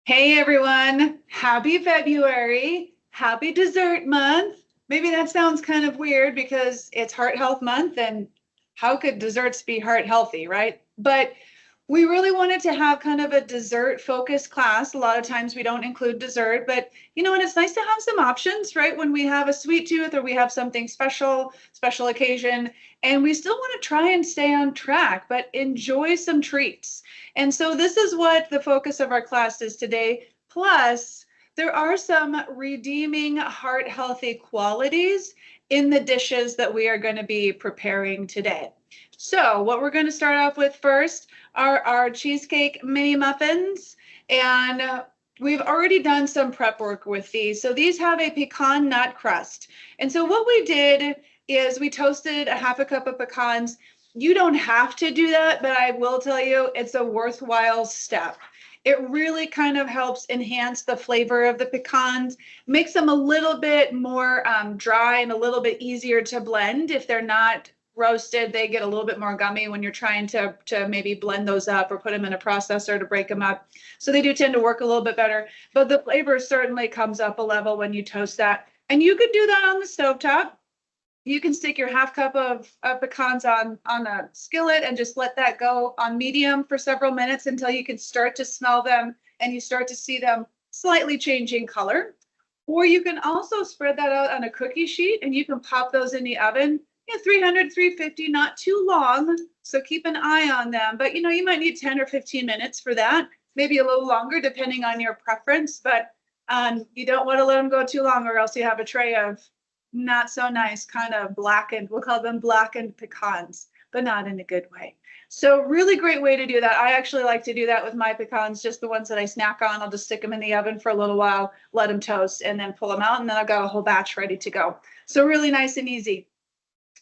Hey everyone, happy February, happy dessert month. Maybe that sounds kind of weird because it's heart health month and how could desserts be heart healthy, right? But we really wanted to have kind of a dessert focused class. A lot of times we don't include dessert, but and it's nice to have some options, right? When we have a sweet tooth or we have something special occasion, and we still want to try and stay on track, but enjoy some treats. And so this is what the focus of our class is today. Plus, there are some redeeming heart healthy qualities in the dishes that we are going to be preparing today. So what we're going to start off with first are our cheesecake mini muffins. And we've already done some prep work with these. So these have a pecan nut crust. And so what we did is we toasted a half a cup of pecans. You don't have to do that, but I will tell you it's a worthwhile step. It really kind of helps enhance the flavor of the pecans, makes them a little bit more dry and a little bit easier to blend. If they're not roasted, they get a little bit more gummy when you're trying to maybe blend those up or put them in a processor to break them up. So they do tend to work a little bit better, but the flavor certainly comes up a level when you toast that. And you could do that on the stovetop. You can stick your half cup of pecans on a skillet and just let that go on medium for several minutes until you can start to smell them and you start to see them slightly changing color. Or you can also spread that out on a cookie sheet and you can pop those in the oven, 300, 350, not too long. So keep an eye on them. But you might need 10 or 15 minutes for that, maybe a little longer depending on your preference. But you don't want to let them go too long or else you have a tray of not so nice kind of blackened, we'll call them blackened pecans, but not in a good way. So really great way to do that. I actually like to do that with my pecans, just the ones that I snack on. I'll just stick them in the oven for a little while, let them toast, and then pull them out, and then I've got a whole batch ready to go. So really nice and easy.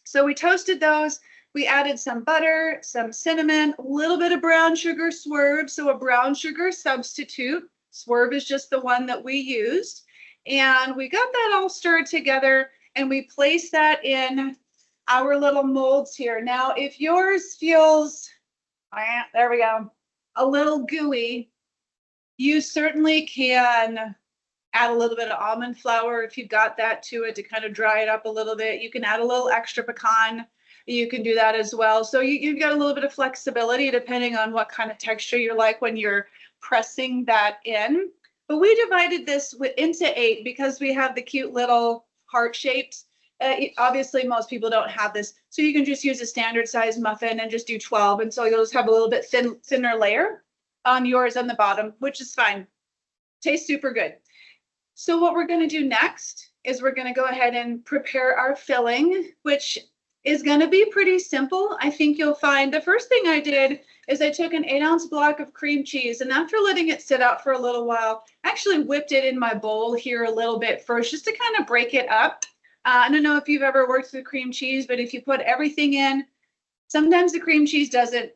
So we toasted those. We added some butter, some cinnamon, a little bit of brown sugar swerve, so a brown sugar substitute. Swerve is just the one that we used. And we got that all stirred together and we place that in our little molds here. Now, if yours feels, there we go, a little gooey, you certainly can add a little bit of almond flour if you've got that to it to kind of dry it up a little bit. You can add a little extra pecan. You can do that as well. So you've got a little bit of flexibility depending on what kind of texture you like when you're pressing that in. But we divided this into 8 because we have the cute little heart shapes. Obviously, most people don't have this. So you can just use a standard size muffin and just do 12. And so you'll just have a little bit thinner layer on yours on the bottom, which is fine. Tastes super good. So what we're going to do next is we're going to go ahead and prepare our filling, which is going to be pretty simple. I think you'll find the first thing I did is I took an 8-ounce block of cream cheese, and after letting it sit out for a little while, I actually whipped it in my bowl here a little bit first just to kind of break it up. I don't know if you've ever worked with cream cheese, but if you put everything in, sometimes the cream cheese doesn't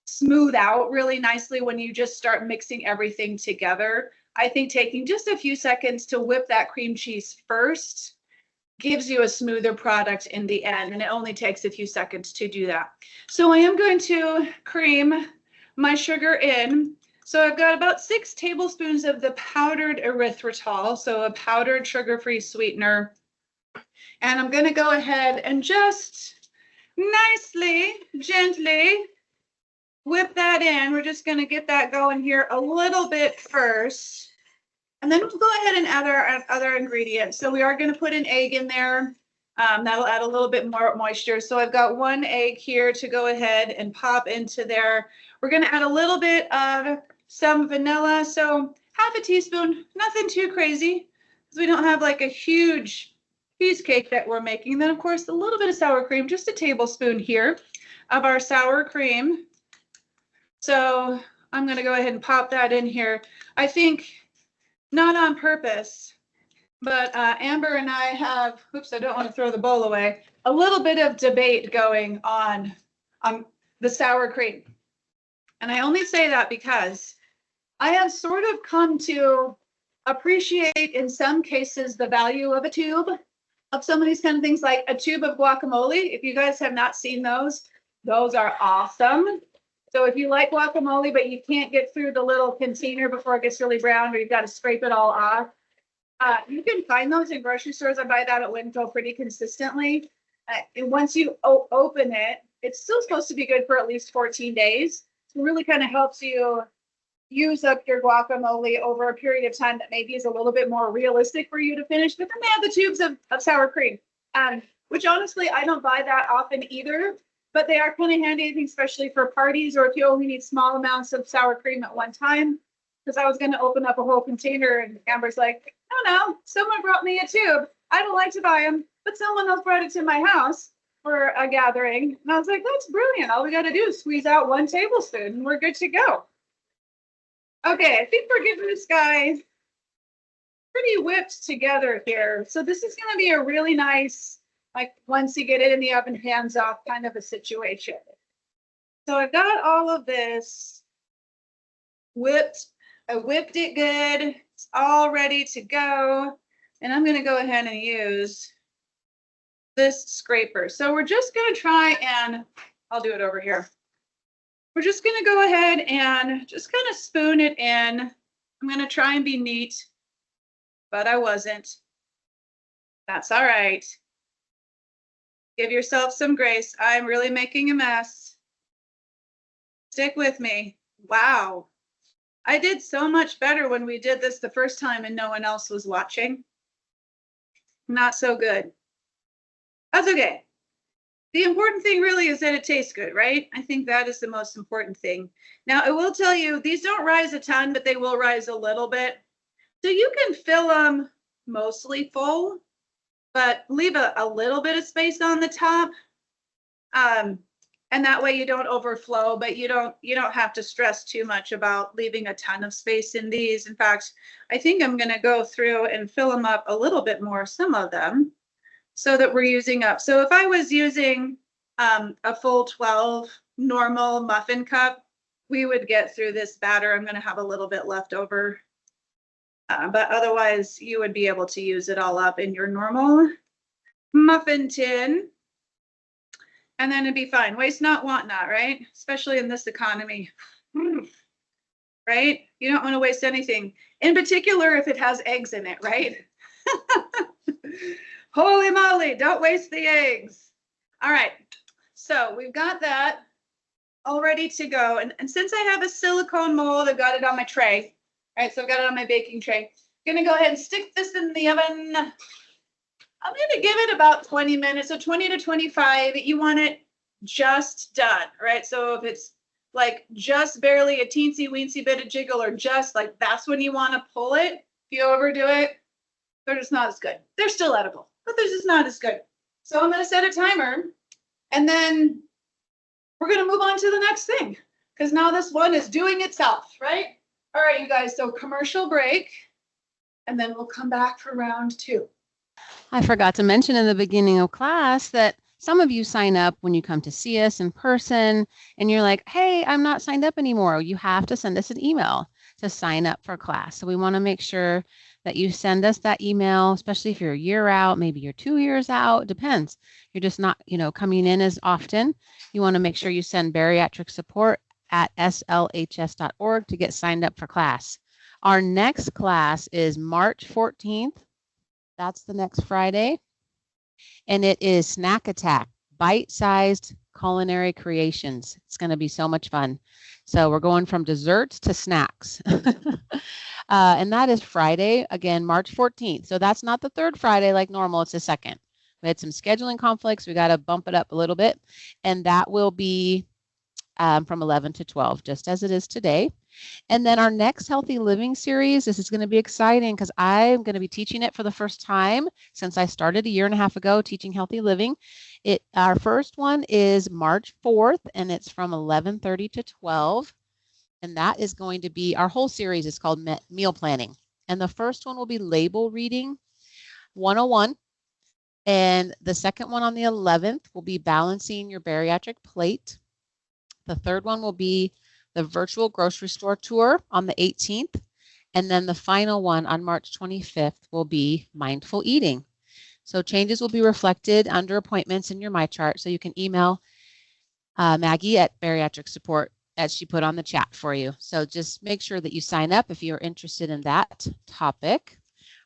smooth out really nicely when you just start mixing everything together. I think taking just a few seconds to whip that cream cheese first gives you a smoother product in the end, and it only takes a few seconds to do that. So I am going to cream my sugar in. So I've got about 6 tablespoons of the powdered erythritol, so a powdered sugar-free sweetener. And I'm going to go ahead and just nicely, gently whip that in. We're just going to get that going here a little bit first. And then we'll go ahead and add our other ingredients. So we are going to put an egg in there. That'll add a little bit more moisture. So I've got 1 egg here to go ahead and pop into there. We're going to add a little bit of some vanilla. So half a teaspoon, nothing too crazy, because we don't have like a huge cheesecake that we're making. Then, of course, a little bit of sour cream, just a tablespoon here of our sour cream. So I'm going to go ahead and pop that in here. I think not on purpose, but Amber and I have, oops, I don't want to throw the bowl away, a little bit of debate going on the sour cream. And I only say that because I have sort of come to appreciate in some cases the value of a tube of some of these kind of things, like a tube of guacamole. If you guys have not seen those are awesome. So if you like guacamole, but you can't get through the little container before it gets really brown, or you've got to scrape it all off, you can find those in grocery stores. I buy that at Winco pretty consistently. And once you open it, it's still supposed to be good for at least 14 days. So it really kind of helps you use up your guacamole over a period of time that maybe is a little bit more realistic for you to finish. But then they have the tubes of sour cream, which honestly, I don't buy that often either. But they are kind of handy, I think, especially for parties or if you only need small amounts of sour cream at one time. Because I was going to open up a whole container and Amber's like, no, someone brought me a tube. I don't like to buy them, but someone else brought it to my house for a gathering. And I was like, that's brilliant. All we got to do is squeeze out 1 tablespoon and we're good to go. Okay, I think we're getting this guy pretty whipped together here. So this is going to be a really nice, like once you get it in the oven, hands off kind of a situation. So I've got all of this whipped. I whipped it good. It's all ready to go. And I'm going to go ahead and use this scraper. So we're just going to try and I'll do it over here. We're just going to go ahead and just kind of spoon it in. I'm going to try and be neat, but I wasn't. That's all right. Give yourself some grace. I'm really making a mess. Stick with me. Wow. I did so much better when we did this the first time and no one else was watching. Not so good. That's okay. The important thing really is that it tastes good, right? I think that is the most important thing. Now, I will tell you, these don't rise a ton, but they will rise a little bit. So you can fill them mostly full, but leave a little bit of space on the top. And that way you don't overflow, but you don't have to stress too much about leaving a ton of space in these. In fact, I think I'm going to go through and fill them up a little bit more, some of them, so that we're using up. So if I was using a full 12 normal muffin cup, we would get through this batter. I'm going to have a little bit left over, but otherwise you would be able to use it all up in your normal muffin tin. And then it'd be fine. Waste not, want not, right? Especially in this economy, right? You don't want to waste anything. In particular, if it has eggs in it, right? Holy moly, don't waste the eggs. All right, so we've got that all ready to go. And since I have a silicone mold, I've got it on my tray. All right, so I've got it on my baking tray. I'm gonna go ahead and stick this in the oven. I'm gonna give it about 20 minutes, so 20 to 25. You want it just done, right? So if it's like just barely a teensy weensy bit of jiggle or just like that's when you want to pull it. If you overdo it, they're just not as good. They're still edible, but they're just not as good. So I'm going to set a timer and then we're going to move on to the next thing because now this one is doing itself, right? All right, you guys, so commercial break and then we'll come back for round 2. I forgot to mention in the beginning of class that some of you sign up when you come to see us in person and you're like, hey, I'm not signed up anymore. You have to send us an email to sign up for class. So we want to make sure that you send us that email, especially if you're a year out, maybe you're 2 years out, depends. You're just not, coming in as often. You want to make sure you send bariatric support at slhs.org to get signed up for class. Our next class is March 14th. That's the next Friday. And it is Snack Attack, bite-sized culinary creations. It's going to be so much fun. So we're going from desserts to snacks. And that is Friday, again, March 14th. So that's not the third Friday like normal. It's the second. We had some scheduling conflicts. We got to bump it up a little bit. And that will be from 11 to 12, just as it is today. And then our next Healthy Living series, this is going to be exciting because I'm going to be teaching it for the first time since I started a year and a half ago teaching Healthy Living. Our first one is March 4th, and it's from 11:30 to 12. And that is going to be, our whole series is called Meal Planning. And the first one will be Label Reading 101. And the second one on the 11th will be Balancing Your Bariatric Plate. The third one will be the virtual grocery store tour on the 18th. And then the final one on March 25th will be mindful eating. So changes will be reflected under appointments in your MyChart. So you can email Maggie at Bariatric Support as she put on the chat for you. So just make sure that you sign up if you're interested in that topic.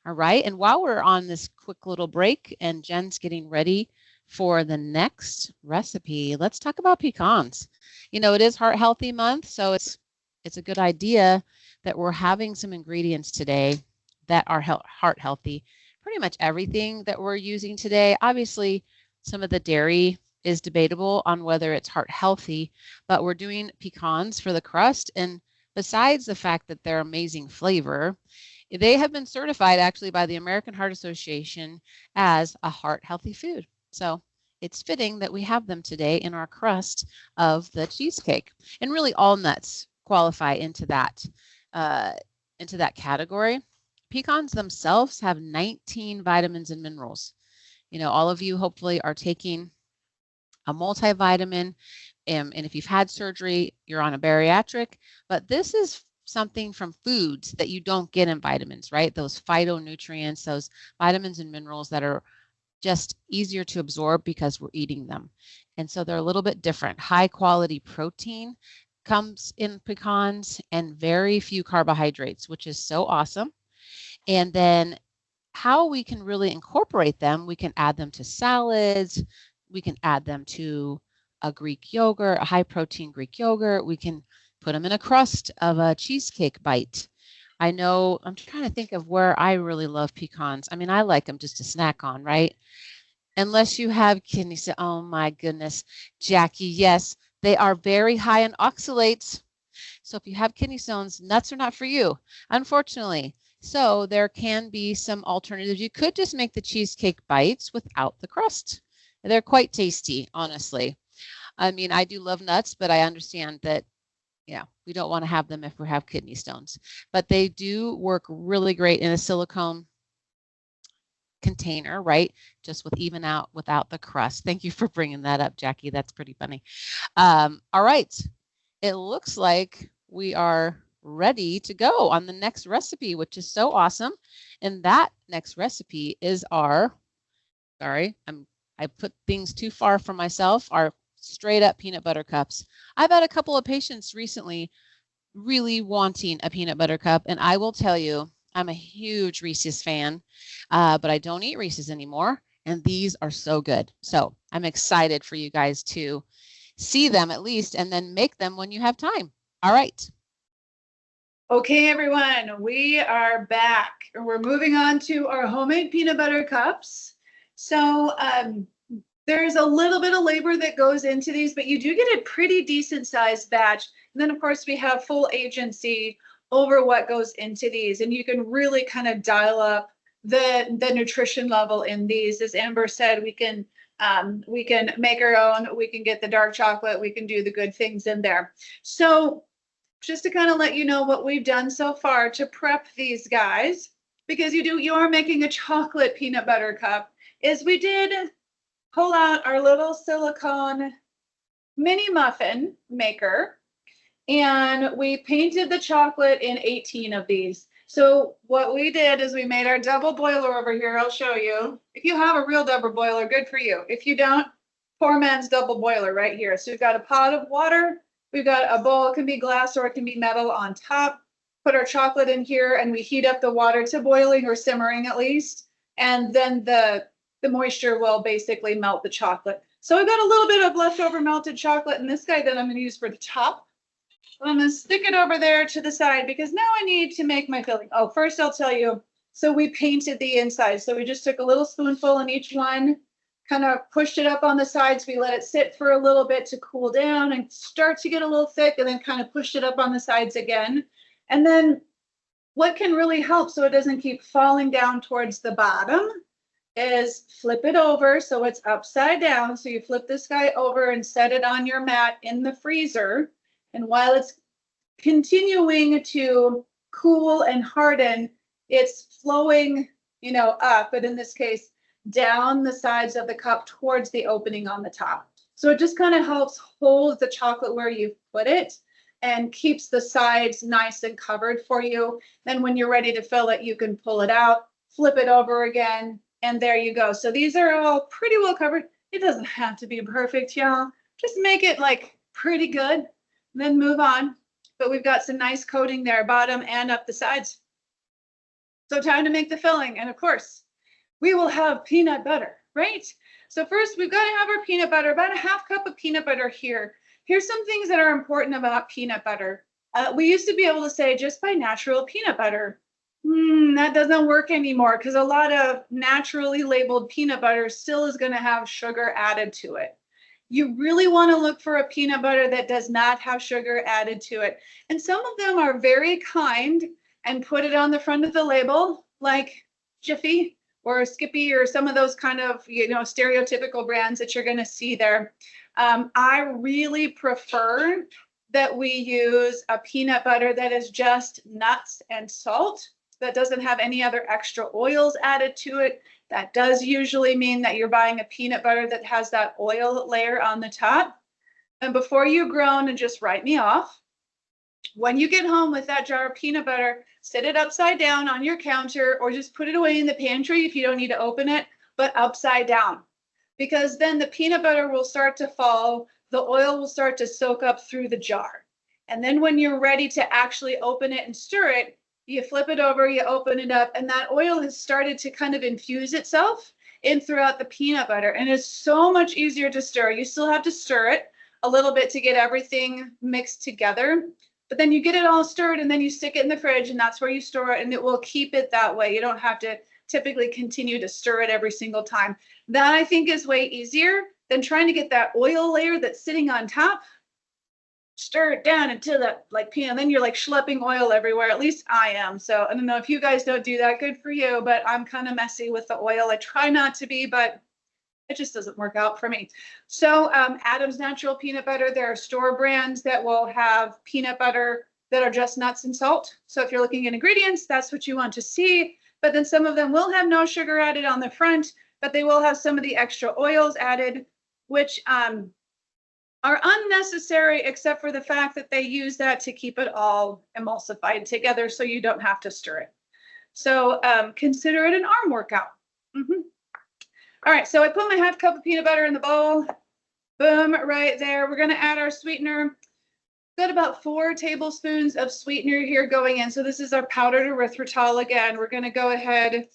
All right. And while we're on this quick little break and Jen's getting ready for the next recipe, let's talk about pecans. You know, it is Heart Healthy Month, so it's a good idea that we're having some ingredients today that are heart healthy. Pretty much everything that we're using today, obviously some of the dairy is debatable on whether it's heart healthy, but we're doing pecans for the crust. And besides the fact that they're amazing flavor, they have been certified actually by the American Heart Association as a heart healthy food. So it's fitting that we have them today in our crust of the cheesecake. And really all nuts qualify into that category. Pecans themselves have 19 vitamins and minerals. You know, all of you hopefully are taking a multivitamin, and if you've had surgery, you're on a bariatric, but this is something from foods that you don't get in vitamins, right? Those phytonutrients, those vitamins and minerals that are just easier to absorb because we're eating them. And so they're a little bit different. High quality protein comes in pecans and very few carbohydrates, which is so awesome. And then how we can really incorporate them, we can add them to salads, we can add them to a Greek yogurt, a high protein Greek yogurt. We can put them in a crust of a cheesecake bite. I know, I'm trying to think of where I really love pecans. I mean, I like them just to snack on, right? Unless you have kidney stones. Oh my goodness, Jackie, yes, they are very high in oxalates. So if you have kidney stones, nuts are not for you, unfortunately. So there can be some alternatives. You could just make the cheesecake bites without the crust. They're quite tasty, honestly. I mean, I do love nuts, but I understand that, yeah, we don't want to have them if we have kidney stones. But they do work really great in a silicone container, right? Just with even out without the crust. Thank you for bringing that up, Jackie. That's pretty funny. All right. It looks like we are ready to go on the next recipe, which is so awesome. And that next recipe is our, sorry, I put things too far from myself, our straight up peanut butter cups. I've had a couple of patients recently really wanting a peanut butter cup, and I will tell you, I'm a huge Reese's fan, but I don't eat Reese's anymore, and these are so good. So I'm excited for you guys to see them at least, and then make them when you have time. All right. Okay, everyone, we are back. We're moving on to our homemade peanut butter cups. So there's a little bit of labor that goes into these, but you do get a pretty decent sized batch. And then, of course, we have full agency over what goes into these. And you can really kind of dial up the nutrition level in these. As Amber said, we can make our own. We can get the dark chocolate. We can do the good things in there. So just to kind of let you know what we've done so far to prep these guys, because you are making a chocolate peanut butter cup, is we did pull out our little silicone mini muffin maker, and we painted the chocolate in 18 of these. So what we did is we made our double boiler over here. I'll show you. If you have a real double boiler, good for you. If you don't, poor man's double boiler right here. So we've got a pot of water. We've got a bowl. It can be glass or it can be metal on top. Put our chocolate in here, and we heat up the water to boiling or simmering at least. And then the moisture will basically melt the chocolate. So I've got a little bit of leftover melted chocolate in this guy that I'm going to use for the top. I'm going to stick it over there to the side because now I need to make my filling. Oh, first I'll tell you. So we painted the inside. So we just took a little spoonful in each one, kind of pushed it up on the sides. We let it sit for a little bit to cool down and start to get a little thick, and then kind of pushed it up on the sides again. And then what can really help so it doesn't keep falling down towards the bottom is flip it over so it's upside down. So you flip this guy over and set it on your mat in the freezer. And while it's continuing to cool and harden, it's flowing, up, but in this case, down the sides of the cup towards the opening on the top. So it just kind of helps hold the chocolate where you put it and keeps the sides nice and covered for you. Then when you're ready to fill it, you can pull it out, flip it over again, and there you go. So these are all pretty well covered. It doesn't have to be perfect, y'all. Just make it like pretty good. then move on. But we've got some nice coating there, bottom and up the sides. So time to make the filling. And of course, we will have peanut butter, right? So first, we've got to have our peanut butter, about a half cup of peanut butter here. Here's some things that are important about peanut butter. We used to be able to say just buy natural peanut butter. That doesn't work anymore because a lot of naturally labeled peanut butter still is going to have sugar added to it. You really want to look for a peanut butter that does not have sugar added to it. And some of them are very kind and put it on the front of the label, like Jiffy or Skippy or some of those kind of, stereotypical brands that you're going to see there. I really prefer that we use a peanut butter that is just nuts and salt, that doesn't have any other extra oils added to it. That does usually mean that you're buying a peanut butter that has that oil layer on the top. And before you groan and just write me off, when you get home with that jar of peanut butter, sit it upside down on your counter or just put it away in the pantry if you don't need to open it, but upside down. Because then the peanut butter will start to fall, the oil will start to soak up through the jar. And then when you're ready to actually open it and stir it, you flip it over, you open it up, and that oil has started to kind of infuse itself in throughout the peanut butter. And it's so much easier to stir. You still have to stir it a little bit to get everything mixed together. But then you get it all stirred and then you stick it in the fridge and that's where you store it and it will keep it that way. You don't have to typically continue to stir it every single time. That I think is way easier than trying to get that oil layer that's sitting on top, stir it down until that peanut, then you're like schlepping oil everywhere. At least I am. So I don't know if you guys don't do that, good for you, but I'm kind of messy with the oil. I try not to be, but it just doesn't work out for me. So Adam's Natural Peanut Butter, there are store brands that will have peanut butter that are just nuts and salt. So if you're looking at ingredients, that's what you want to see. But then some of them will have no sugar added on the front, but they will have some of the extra oils added, which are unnecessary except for the fact that they use that to keep it all emulsified together so you don't have to stir it. So consider it an arm workout. All right, so I put my half cup of peanut butter in the bowl. Boom, right there. We're gonna add our sweetener. Got about 4 tablespoons of sweetener here going in. So this is our powdered erythritol again. We're gonna go ahead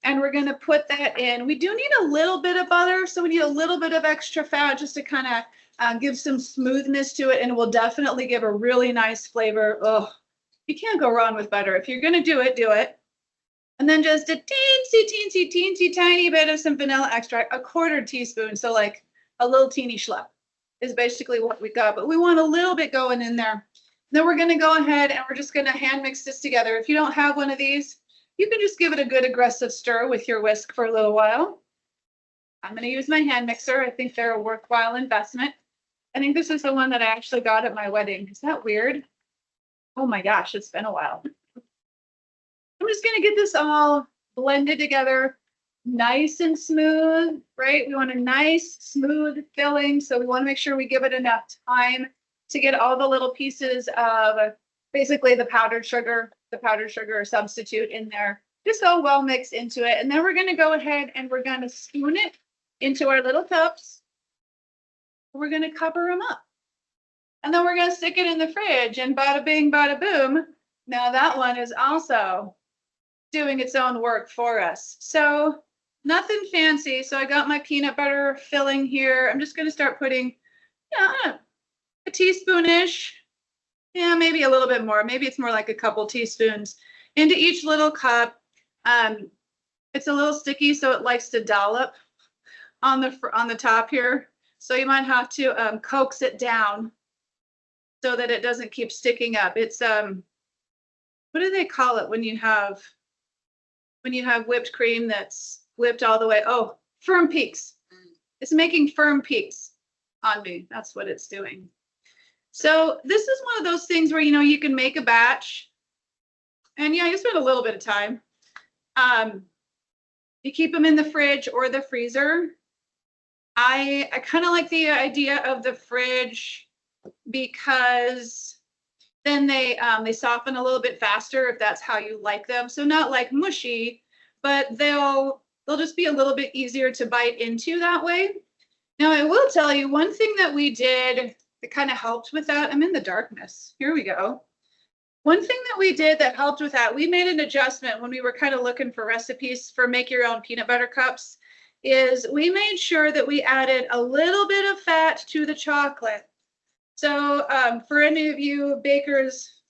and we're gonna put that in. We do need a little bit of butter, so we need a little bit of extra fat just to kind of give some smoothness to it, and it will definitely give a really nice flavor. Oh, you can't go wrong with butter. If you're gonna do it, do it. And then just a teensy tiny bit of some vanilla extract, a 1/4 teaspoon. So like a little teeny schlep is basically what we got, but we want a little bit going in there. Then we're gonna go ahead and we're just gonna hand mix this together. If you don't have one of these, you can just give it a good aggressive stir with your whisk for a little while. I'm gonna use my hand mixer. I think they're a worthwhile investment. I think this is the one that I actually got at my wedding. Is that weird? Oh my gosh, it's been a while. I'm just gonna get this all blended together, nice and smooth, right? We want a nice, smooth filling, so we wanna make sure we give it enough time to get all the little pieces of basically the powdered sugar substitute in there, just all well mixed into it. And then we're gonna go ahead and we're gonna spoon it into our little cups. We're gonna cover them up. And then we're gonna stick it in the fridge and bada bing, bada boom. Now that one is also doing its own work for us. So nothing fancy. So I got my peanut butter filling here. I'm just going to start putting, a teaspoonish. Yeah, maybe a little bit more. Maybe it's more like a couple teaspoons into each little cup. It's a little sticky, so it likes to dollop on the top here. So you might have to coax it down so that it doesn't keep sticking up. It's what do they call it when you have whipped cream that's whipped all the way? Oh, firm peaks. It's making firm peaks on me. That's what it's doing. So this is one of those things where, you can make a batch and you spend a little bit of time. You keep them in the fridge or the freezer. I kind of like the idea of the fridge because then they soften a little bit faster if that's how you like them. So not like mushy, but they'll just be a little bit easier to bite into that way. Now I will tell you one thing that we did that kind of helped with that. I'm in the darkness. Here we go. One thing that we did that helped with that, we made an adjustment when we were kind of looking for recipes for make your own peanut butter cups, is we made sure that we added a little bit of fat to the chocolate. So for any of you bakers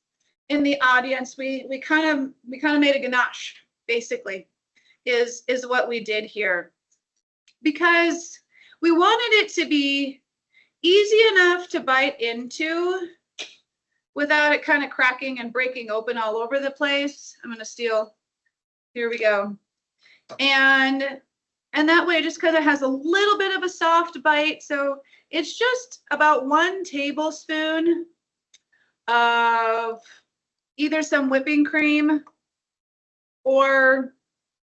in the audience, we kind of made a ganache, basically, is what we did here. Because we wanted it to be easy enough to bite into without it kind of cracking and breaking open all over the place. I'm going to steal. Here we go. And that way it just kind of has a little bit of a soft bite. So it's just about 1 tablespoon of either some whipping cream or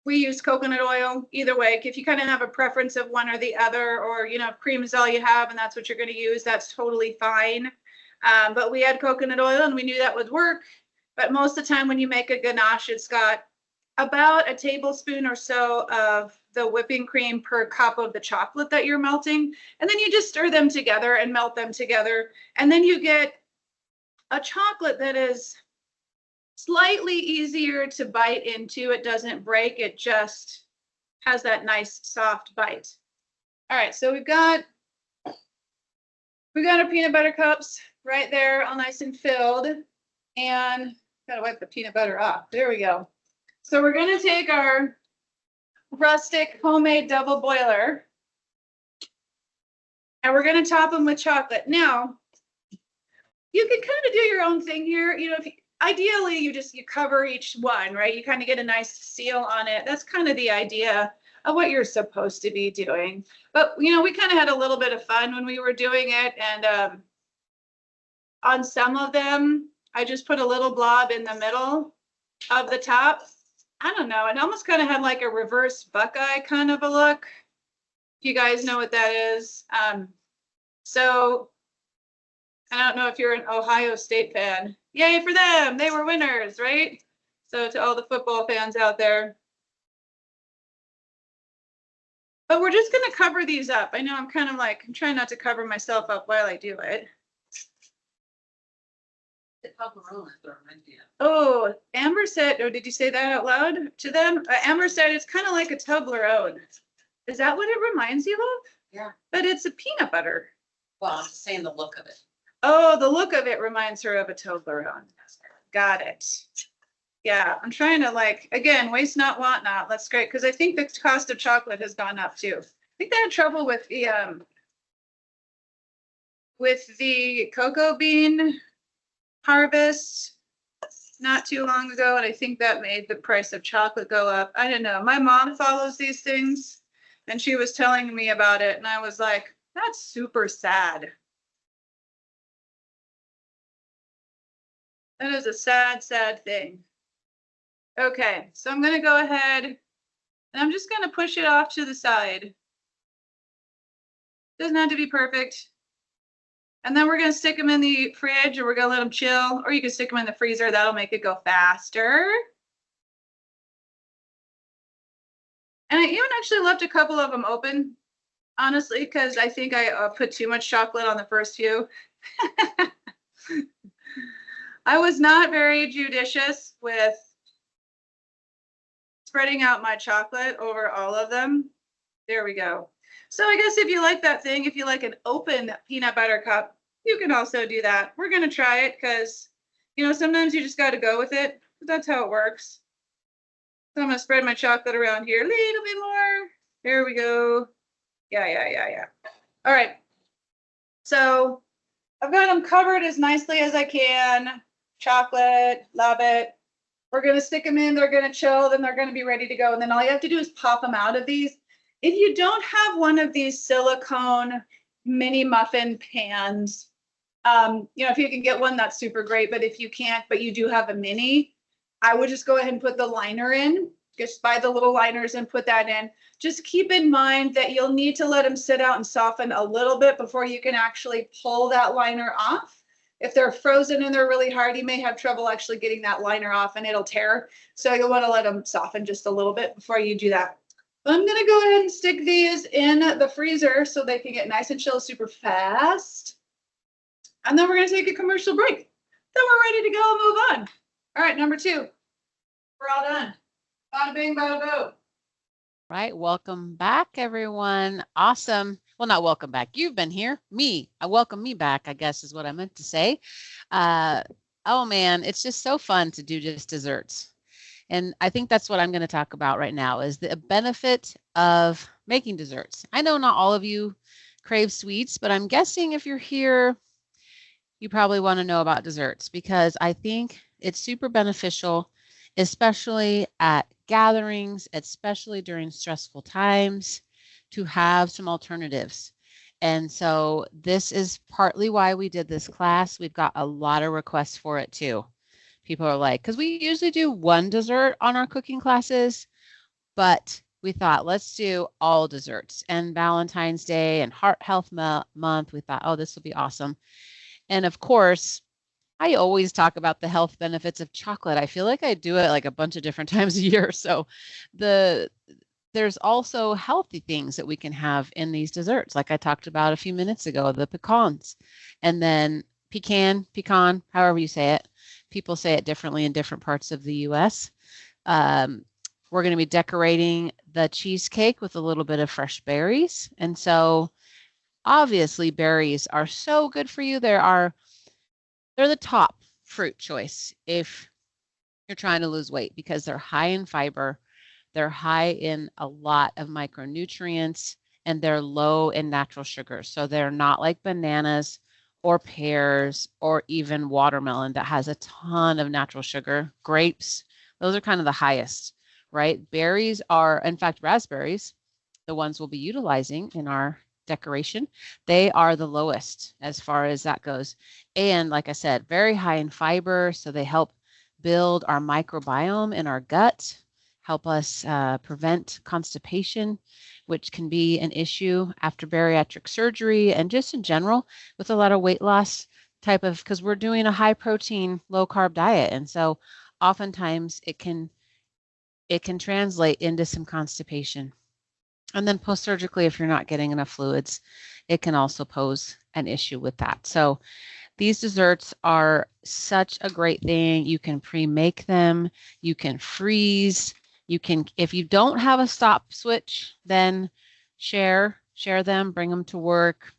we use coconut oil. Either way, if you kind of have a preference of one or the other, or, you know, if cream is all you have and that's what you're going to use, that's totally fine. But we had coconut oil and we knew that would work. But most of the time when you make a ganache, it's got about a tablespoon or so of the whipping cream per cup of the chocolate that you're melting. And then you just stir them together and melt them together. And then you get a chocolate that is slightly easier to bite into. It doesn't break. It just has that nice soft bite. All right, so we've got our peanut butter cups right there, all nice and filled. And gotta wipe the peanut butter off. There we go. So we're gonna take our rustic homemade double boiler and we're gonna top them with chocolate. Now, you can kind of do your own thing here. You know, if ideally you cover each one, right? You kind of get a nice seal on it. That's kind of the idea of what you're supposed to be doing. But, you know, we kind of had a little bit of fun when we were doing it. And on some of them, I just put a little blob in the middle of the top. I don't know. It almost kind of had like a reverse Buckeye kind of a look. If you guys know what that is. So I don't know if you're an Ohio State fan. Yay for them. They were winners, right? So to all the football fans out there. But we're just going to cover these up. I know I'm kind of like, I'm trying not to cover myself up while I do it. Oh, Amber said, oh, did you say that out loud to them? Amber said it's kind of like a Toblerone. Is that what it reminds you of? Yeah. But it's a peanut butter. Well, I'm just saying the look of it. Oh, the look of it reminds her of a Toblerone. Got it. Yeah, I'm trying to like, again, waste not, want not. That's great, because I think the cost of chocolate has gone up too. I think they had trouble with the cocoa bean harvest not too long ago, and I think that made the price of chocolate go up. I don't know. My mom follows these things, and she was telling me about it, and I was like, that's super sad. That is a sad, sad thing. Okay, so I'm going to go ahead and I'm just going to push it off to the side. Doesn't have to be perfect. And then we're going to stick them in the fridge, or we're going to let them chill, or you can stick them in the freezer. That'll make it go faster. And I even actually left a couple of them open, honestly, because I think I put too much chocolate on the first few. I was not very judicious with spreading out my chocolate over all of them. There we go. So I guess if you like that thing, if you like an open peanut butter cup, you can also do that. We're going to try it because, you know, sometimes you just got to go with it. That's how it works. So I'm going to spread my chocolate around here a little bit more. There we go. Yeah. All right. So I've got them covered as nicely as I can. Chocolate, love it. We're going to stick them in. They're going to chill. Then they're going to be ready to go. And then all you have to do is pop them out of these. If you don't have one of these silicone mini muffin pans, you know, if you can get one, that's super great. But if you can't, but you do have a mini, I would just go ahead and put the liner in. Just buy the little liners and put that in. Just keep in mind that you'll need to let them sit out and soften a little bit before you can actually pull that liner off. If they're frozen and they're really hard, you may have trouble actually getting that liner off and it'll tear. So you'll want to let them soften just a little bit before you do that. But I'm going to go ahead and stick these in the freezer so they can get nice and chill super fast. And then we're going to take a commercial break. Then we're ready to go and move on. All right, number 2. We're all done. Bada bing, bada boo. Right. Welcome back, everyone. Awesome. Well, not welcome back. You've been here. I welcome me back, I guess is what I meant to say. Oh, man, it's just so fun to do just desserts. And I think that's what I'm going to talk about right now is the benefit of making desserts. I know not all of you crave sweets, but I'm guessing if you're here, you probably want to know about desserts because I think it's super beneficial, especially at gatherings, especially during stressful times, to have some alternatives. And so this is partly why we did this class. We've got a lot of requests for it too. People are like, because we usually do one dessert on our cooking classes, but we thought let's do all desserts. And Valentine's Day and Heart Health Month, we thought, oh, this will be awesome. And of course, I always talk about the health benefits of chocolate. I feel like I do it like a bunch of different times a year. So there's also healthy things that we can have in these desserts, like I talked about a few minutes ago, the pecans, and then pecan, however you say it. People say it differently in different parts of the U.S. We're going to be decorating the cheesecake with a little bit of fresh berries. And so obviously berries are so good for you. They're the top fruit choice if you're trying to lose weight because they're high in fiber, they're high in a lot of micronutrients, and they're low in natural sugars. So they're not like bananas or pears or even watermelon that has a ton of natural sugar. Grapes, those are kind of the highest, right? Berries are, in fact, raspberries, the ones we'll be utilizing in our decoration, they are the lowest as far as that goes. And like I said, very high in fiber, so they help build our microbiome in our gut, help us prevent constipation, which can be an issue after bariatric surgery and just in general with a lot of weight loss type of, because we're doing a high protein, low carb diet. And so oftentimes it can translate into some constipation. And then post-surgically, if you're not getting enough fluids, it can also pose an issue with that. So these desserts are such a great thing. You can pre-make them. You can freeze. You can, if you don't have a stop switch, then share them, bring them to work,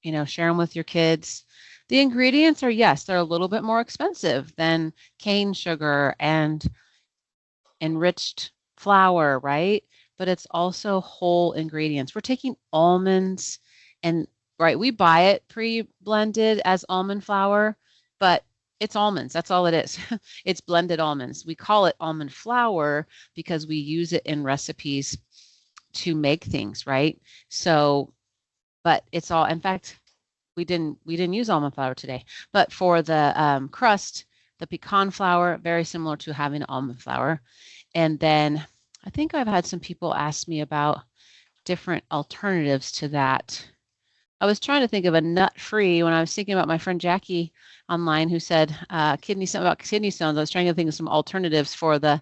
share them with your kids. The ingredients are, yes, they're a little bit more expensive than cane sugar and enriched flour, right? But it's also whole ingredients. We're taking almonds and, right, we buy it pre-blended as almond flour, but it's almonds. That's all it is. It's blended almonds. We call it almond flour because we use it in recipes to make things, right? So, but it's all, in fact, we didn't use almond flour today, but for the crust, the pecan flour, very similar to having almond flour. And then I think I've had some people ask me about different alternatives to that. I was trying to think of a nut-free when I was thinking about my friend Jackie online who said something about kidney stones. I was trying to think of some alternatives for the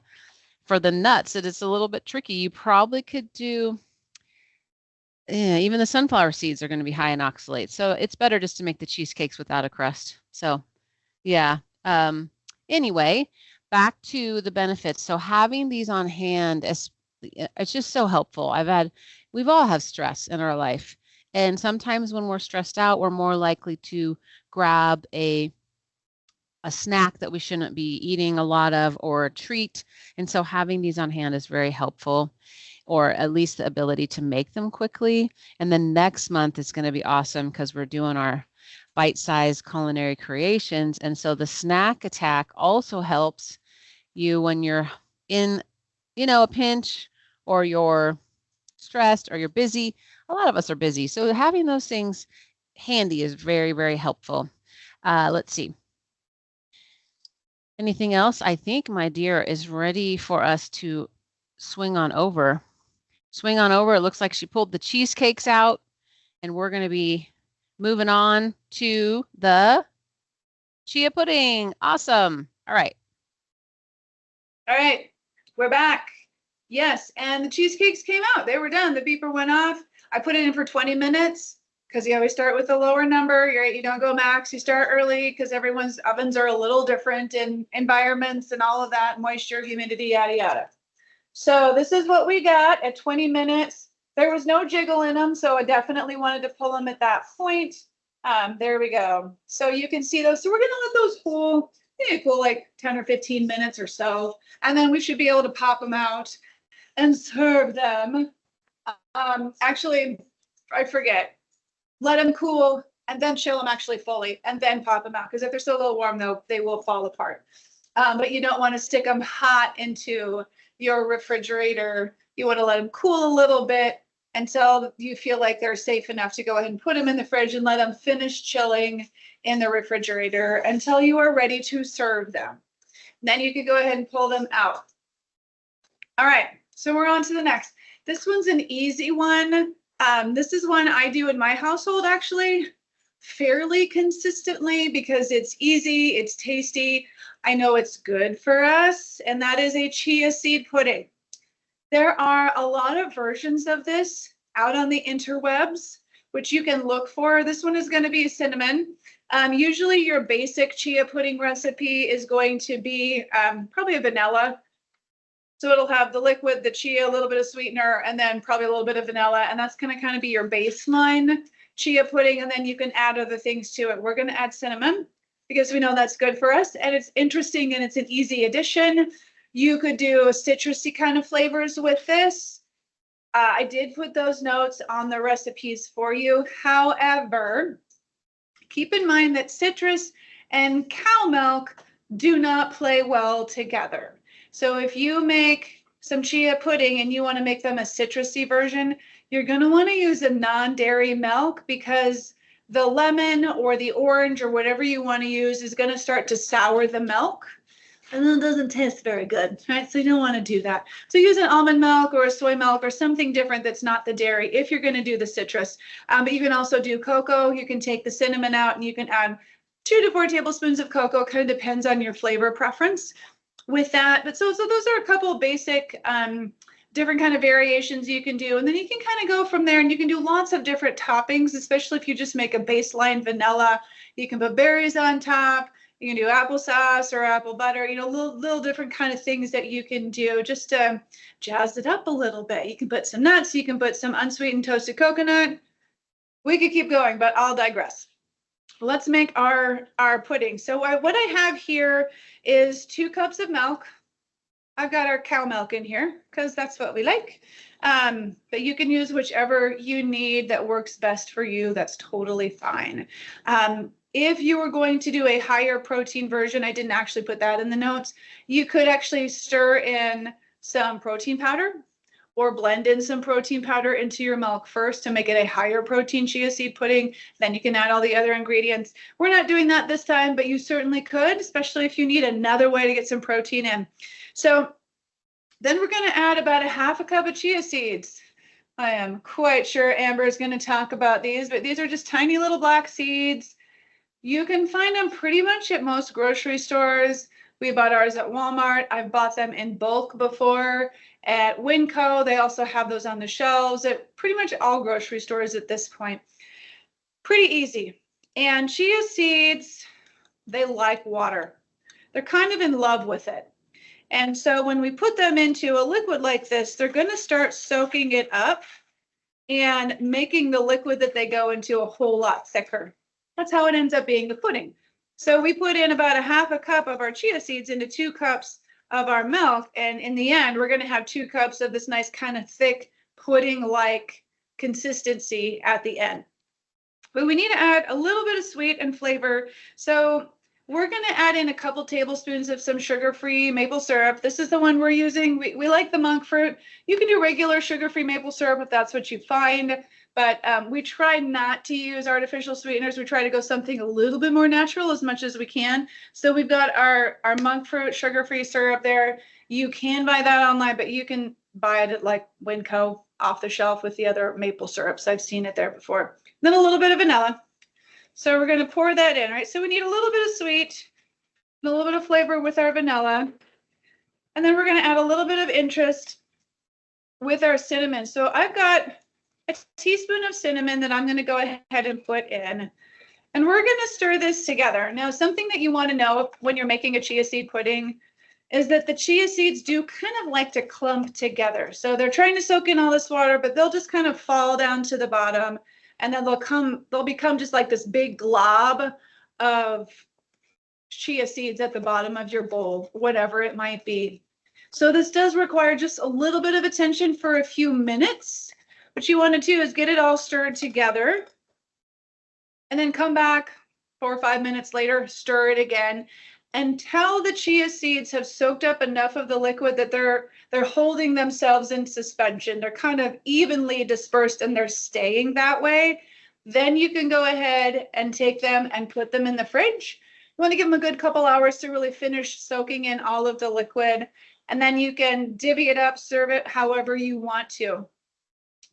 nuts. That it's a little bit tricky. You probably could do, even the sunflower seeds are going to be high in oxalates. So it's better just to make the cheesecakes without a crust. So yeah. Anyway, back to the benefits. So having these on hand, it's just so helpful. We've all have stress in our life. And sometimes when we're stressed out, we're more likely to grab a snack that we shouldn't be eating a lot of or a treat. And so having these on hand is very helpful, or at least the ability to make them quickly. And then next month is going to be awesome because we're doing our bite-sized culinary creations. And so the snack attack also helps you when you're in, a pinch or you're stressed or you're busy. A lot of us are busy. So having those things handy is very, very helpful. Let's see. Anything else? I think my dear is ready for us to swing on over. Swing on over. It looks like she pulled the cheesecakes out, and we're going to be moving on to the chia pudding. Awesome. All right. All right, we're back. Yes, and the cheesecakes came out. They were done. The beeper went off. I put it in for 20 minutes. because you always start with a lower number. You don't go max. You start early because everyone's ovens are a little different in environments and all of that, moisture, humidity, yada, yada. So this is what we got at 20 minutes. There was no jiggle in them, so I definitely wanted to pull them at that point. There we go. So you can see those. So we're going to let those cool, cool like 10 or 15 minutes or so. And then we should be able to pop them out and serve them. Actually, I forget. Let them cool and then chill them actually fully and then pop them out. Because if they're still a little warm, though, they will fall apart. But you don't want to stick them hot into your refrigerator. You want to let them cool a little bit until you feel like they're safe enough to go ahead and put them in the fridge and let them finish chilling in the refrigerator until you are ready to serve them. Then you can go ahead and pull them out. All right, so we're on to the next. This one's an easy one. This is one I do in my household actually fairly consistently because it's easy, it's tasty. I know it's good for us, and that is a chia seed pudding. There are a lot of versions of this out on the interwebs, which you can look for. This one is going to be cinnamon. Usually your basic chia pudding recipe is going to be probably a vanilla. So it'll have the liquid, the chia, a little bit of sweetener, and then probably a little bit of vanilla. And that's going to kind of be your baseline chia pudding. And then you can add other things to it. We're going to add cinnamon because we know that's good for us. And it's interesting and it's an easy addition. You could do citrusy kind of flavors with this. I did put those notes on the recipes for you. However, keep in mind that citrus and cow milk do not play well together. So if you make some chia pudding and you want to make them a citrusy version, you're going to want to use a non-dairy milk because the lemon or the orange or whatever you want to use is going to start to sour the milk. And then it doesn't taste very good, right? So you don't want to do that. So use an almond milk or a soy milk or something different that's not the dairy if you're going to do the citrus. But you can also do cocoa. You can take the cinnamon out and you can add 2 to 4 tablespoons of cocoa. Kind of depends on your flavor preference with that. But so those are a couple of basic different kind of variations you can do. And then you can kind of go from there and you can do lots of different toppings, especially if you just make a baseline vanilla. You can put berries on top. You can do applesauce or apple butter, little different kind of things that you can do just to jazz it up a little bit. You can put some nuts, you can put some unsweetened toasted coconut. We could keep going, but I'll digress. Let's make our pudding. So what I have here is 2 cups of milk. I've got our cow milk in here because that's what we like. But you can use whichever you need that works best for you. That's totally fine. If you were going to do a higher protein version, I didn't actually put that in the notes, you could actually stir in some protein powder or blend in some protein powder into your milk first to make it a higher protein chia seed pudding. Then you can add all the other ingredients. We're not doing that this time, but you certainly could, especially if you need another way to get some protein in. So then we're going to add about a half a cup of chia seeds. I am quite sure Amber is going to talk about these, but these are just tiny little black seeds. You can find them pretty much at most grocery stores. We bought ours at Walmart. I've bought them in bulk before at Winco. They also have those on the shelves at pretty much all grocery stores at this point. Pretty easy. And chia seeds, they like water. They're kind of in love with it. And so when we put them into a liquid like this, they're going to start soaking it up and making the liquid that they go into a whole lot thicker. That's how it ends up being the pudding. So we put in about a half a cup of our chia seeds into 2 cups of our milk. And in the end, we're going to have 2 cups of this nice kind of thick pudding-like consistency at the end. But we need to add a little bit of sweet and flavor. So we're going to add in a couple tablespoons of some sugar-free maple syrup. This is the one we're using. We like the monk fruit. You can do regular sugar-free maple syrup if that's what you find. But we try not to use artificial sweeteners. We try to go something a little bit more natural as much as we can. So we've got our monk fruit sugar-free syrup there. You can buy that online, but you can buy it at like Winco off the shelf with the other maple syrups. I've seen it there before. Then a little bit of vanilla. So we're going to pour that in, right? So we need a little bit of sweet, a little bit of flavor with our vanilla. And then we're going to add a little bit of interest with our cinnamon. So I've got a teaspoon of cinnamon that I'm going to go ahead and put in. And we're going to stir this together. Now, something that you want to know when you're making a chia seed pudding is that the chia seeds do kind of like to clump together. So they're trying to soak in all this water, but they'll just kind of fall down to the bottom, and then they'll become just like this big glob of chia seeds at the bottom of your bowl, whatever it might be. So this does require just a little bit of attention for a few minutes. What you want to do is get it all stirred together and then come back 4 or 5 minutes later, stir it again until the chia seeds have soaked up enough of the liquid that they're holding themselves in suspension. They're kind of evenly dispersed and they're staying that way. Then you can go ahead and take them and put them in the fridge. You want to give them a good couple hours to really finish soaking in all of the liquid. And then you can divvy it up, serve it however you want to.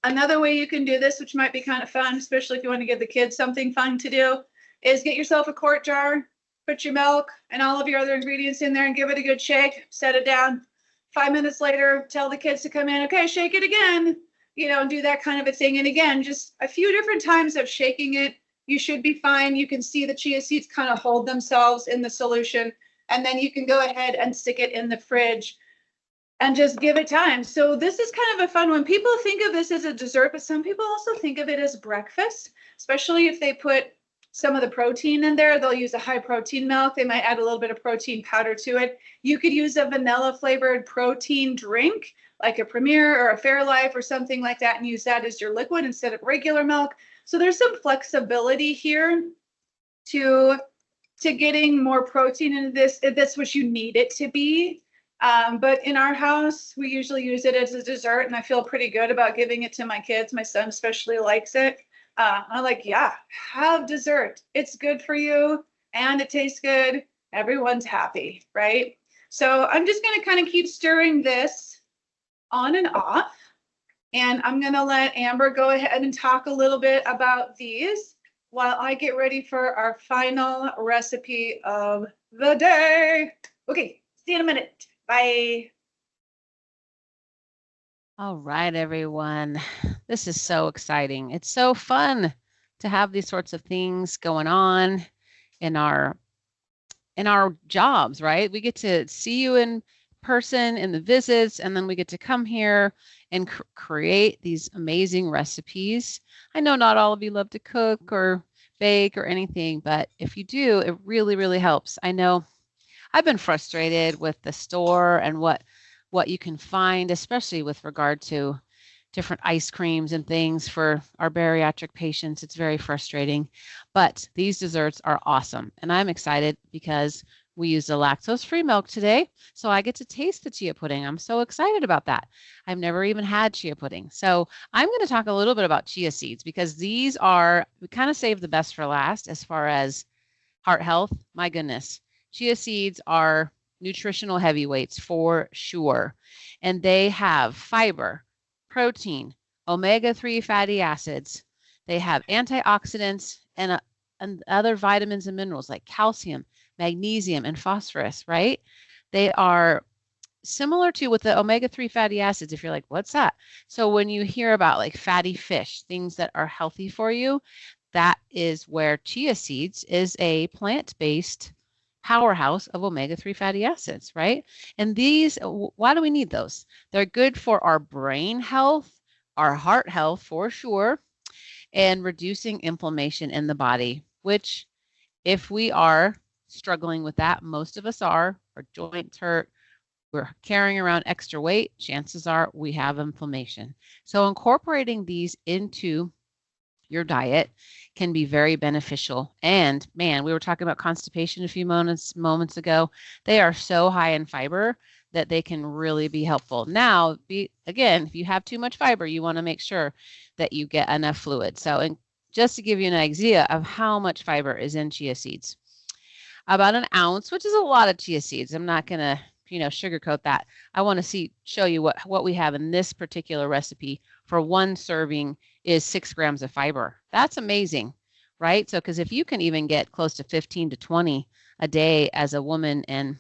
Another way you can do this, which might be kind of fun, especially if you want to give the kids something fun to do, is get yourself a quart jar, put your milk and all of your other ingredients in there and give it a good shake, set it down. 5 minutes later, tell the kids to come in, okay, shake it again, and do that kind of a thing. And again, just a few different times of shaking it, you should be fine. You can see the chia seeds kind of hold themselves in the solution, and then you can go ahead and stick it in the fridge and just give it time. So this is kind of a fun one. People think of this as a dessert, but some people also think of it as breakfast, especially if they put some of the protein in there. They'll use a high protein milk. They might add a little bit of protein powder to it. You could use a vanilla flavored protein drink like a Premier or a Fairlife or something like that and use that as your liquid instead of regular milk. So there's some flexibility here to getting more protein into this if that's what you need it to be. But in our house, we usually use it as a dessert, and I feel pretty good about giving it to my kids. My son especially likes it. I'm like, yeah, have dessert. It's good for you, and it tastes good. Everyone's happy, right? So I'm just going to kind of keep stirring this on and off, and I'm going to let Amber go ahead and talk a little bit about these while I get ready for our final recipe of the day. Okay, see you in a minute. Bye. All right, everyone. This is so exciting. It's so fun to have these sorts of things going on in our jobs, right? We get to see you in person in the visits, and then we get to come here and create these amazing recipes. I know not all of you love to cook or bake or anything, but if you do, it really, really helps. I know I've been frustrated with the store and what you can find, especially with regard to different ice creams and things for our bariatric patients. It's very frustrating, but these desserts are awesome. And I'm excited because we used a lactose-free milk today, so I get to taste the chia pudding. I'm so excited about that. I've never even had chia pudding. So I'm going to talk a little bit about chia seeds because we kind of saved the best for last as far as heart health. My goodness. Chia seeds are nutritional heavyweights for sure. And they have fiber, protein, omega-3 fatty acids. They have antioxidants and other vitamins and minerals like calcium, magnesium, and phosphorus, right? They are similar to with the omega-3 fatty acids. If you're like, what's that? So when you hear about like fatty fish, things that are healthy for you, that is where chia seeds is a plant-based powerhouse of omega-3 fatty acids, right? And these, why do we need those? They're good for our brain health, our heart health for sure, and reducing inflammation in the body, which if we are struggling with that, most of us are, our joints hurt, we're carrying around extra weight, chances are we have inflammation. So incorporating these into your diet can be very beneficial. And man, we were talking about constipation a few moments ago. They are so high in fiber that they can really be helpful. Now, again, if you have too much fiber, you want to make sure that you get enough fluid. So, and just to give you an idea of how much fiber is in chia seeds, about an ounce, which is a lot of chia seeds. I'm not going to, sugarcoat that. I want to show you what we have in this particular recipe. For one serving is 6 grams of fiber. That's amazing, right? So, because if you can even get close to 15 to 20 a day as a woman and,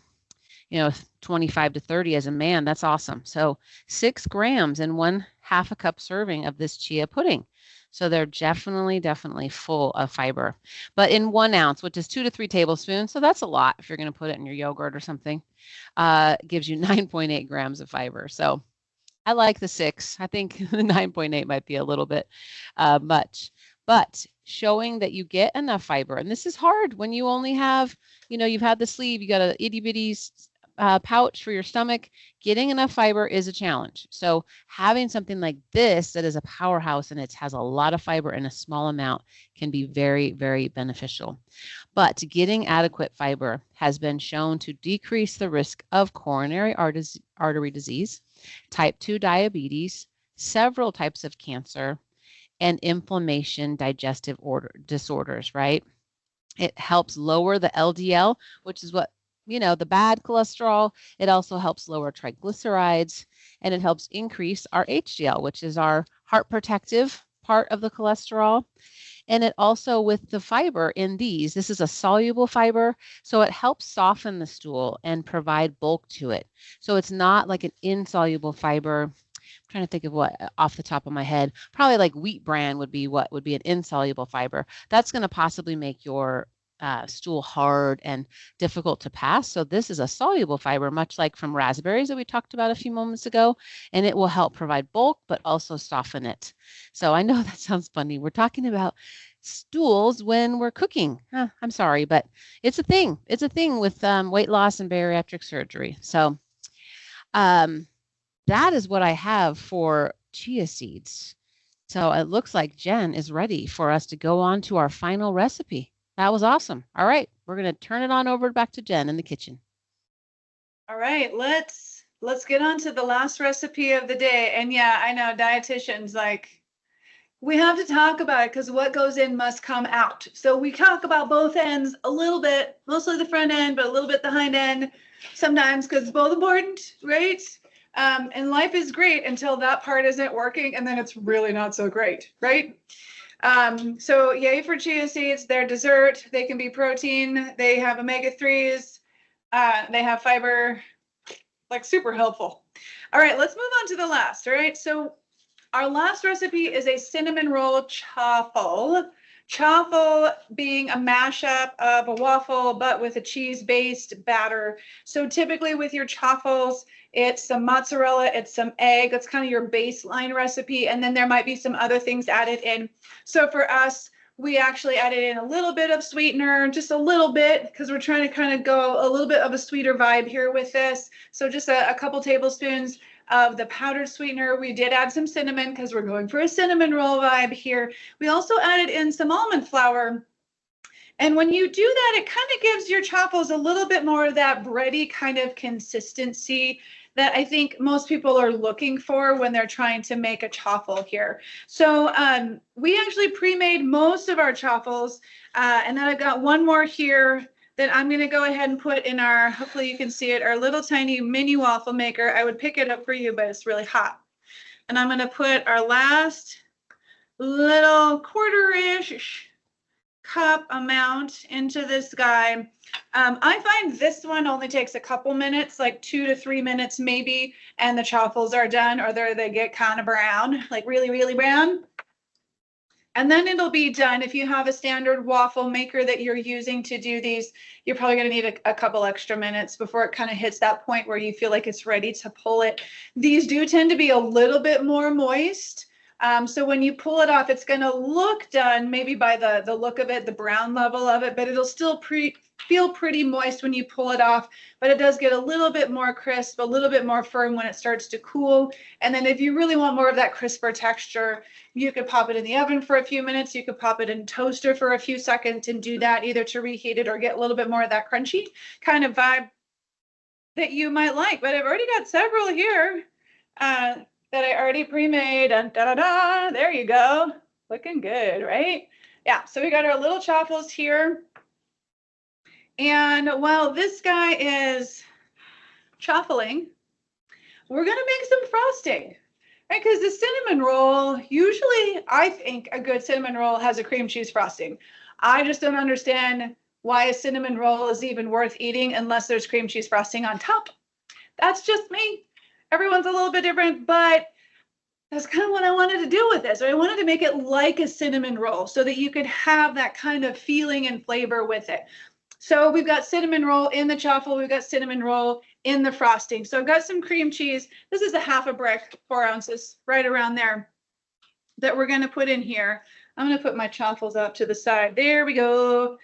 25 to 30 as a man, that's awesome. So 6 grams in 1/2 half a cup serving of this chia pudding. So they're definitely full of fiber. But in 1 ounce, which is 2 to 3 tablespoons, so that's a lot if you're going to put it in your yogurt or something, gives you 9.8 grams of fiber. So I like the 6. I think the 9.8 might be a little bit much. But showing that you get enough fiber, and this is hard when you only have, you've had the sleeve, you got a itty bitty pouch for your stomach. Getting enough fiber is a challenge. So having something like this that is a powerhouse and it has a lot of fiber in a small amount can be very beneficial. But getting adequate fiber has been shown to decrease the risk of coronary artery disease, type 2 diabetes, several types of cancer, and inflammation digestive disorders, right? It helps lower the LDL, which is what, the bad cholesterol. It also helps lower triglycerides, and it helps increase our HDL, which is our heart protective part of the cholesterol. And it also, with the fiber in this is a soluble fiber, so it helps soften the stool and provide bulk to it. So it's not like an insoluble fiber. I'm trying to think of what off the top of my head. Probably like wheat bran would be what would be an insoluble fiber. That's going to possibly make your stool hard and difficult to pass. So this is a soluble fiber, much like from raspberries that we talked about a few moments ago, and it will help provide bulk, but also soften it. So I know that sounds funny. We're talking about stools when we're cooking. I'm sorry, but it's a thing. It's a thing with weight loss and bariatric surgery. So that is what I have for chia seeds. So it looks like Jen is ready for us to go on to our final recipe. That was awesome. All right, we're going to turn it on over back to Jen in the kitchen. All right, let's get on to the last recipe of the day. And yeah, I know dietitians, we have to talk about it because what goes in must come out. So we talk about both ends a little bit, mostly the front end, but a little bit the hind end sometimes because it's both important, right? And life is great until that part isn't working, and then it's really not so great, right? So yay for chia seeds. They're dessert. They can be protein. They have omega-3s. They have fiber, super helpful. All right, let's move on to the last. All right, so our last recipe is a cinnamon roll chaffle. Chaffle being a mashup of a waffle, but with a cheese-based batter. So typically with your chaffles, it's some mozzarella, it's some egg. That's kind of your baseline recipe. And then there might be some other things added in. So for us, we actually added in a little bit of sweetener, just a little bit, because we're trying to kind of go a little bit of a sweeter vibe here with this. So just a couple tablespoons of the powdered sweetener. We did add some cinnamon because we're going for a cinnamon roll vibe here. We also added in some almond flour. And when you do that, it kind of gives your chaffles a little bit more of that bready kind of consistency that I think most people are looking for when they're trying to make a chaffle here. So we actually pre-made most of our chaffles, and then I've got one more here that I'm going to go ahead and put in our, hopefully you can see it, our little tiny mini waffle maker. I would pick it up for you, but it's really hot. And I'm going to put our last little quarter-ish cup amount into this guy. I find this one only takes a couple minutes, like 2 to 3 minutes maybe, and the chaffles are done, or they get kind of brown, like really brown. And then it'll be done. If you have a standard waffle maker that you're using to do these, you're probably going to need a couple extra minutes before it kind of hits that point where you feel like it's ready to pull it. These do tend to be a little bit more moist. So when you pull it off, it's going to look done maybe by the look of it, the brown level of it, but it'll still feel pretty moist when you pull it off, but it does get a little bit more crisp, a little bit more firm when it starts to cool. And then if you really want more of that crisper texture, you could pop it in the oven for a few minutes. You could pop it in toaster for a few seconds and do that either to reheat it or get a little bit more of that crunchy kind of vibe that you might like. But I've already got several here that I already pre-made, and da-da-da, there you go. Looking good, right? Yeah, so we got our little chaffles here. And while this guy is chaffling, we're gonna make some frosting, right? Because the cinnamon roll, usually I think a good cinnamon roll has a cream cheese frosting. I just don't understand why a cinnamon roll is even worth eating unless there's cream cheese frosting on top. That's just me. Everyone's a little bit different, but that's kind of what I wanted to do with this. So I wanted to make it like a cinnamon roll so that you could have that kind of feeling and flavor with it. So we've got cinnamon roll in the chaffle. We've got cinnamon roll in the frosting. So I've got some cream cheese. This is a half a brick, 4 ounces, right around there, that we're going to put in here. I'm going to put my chaffles out to the side. There we go.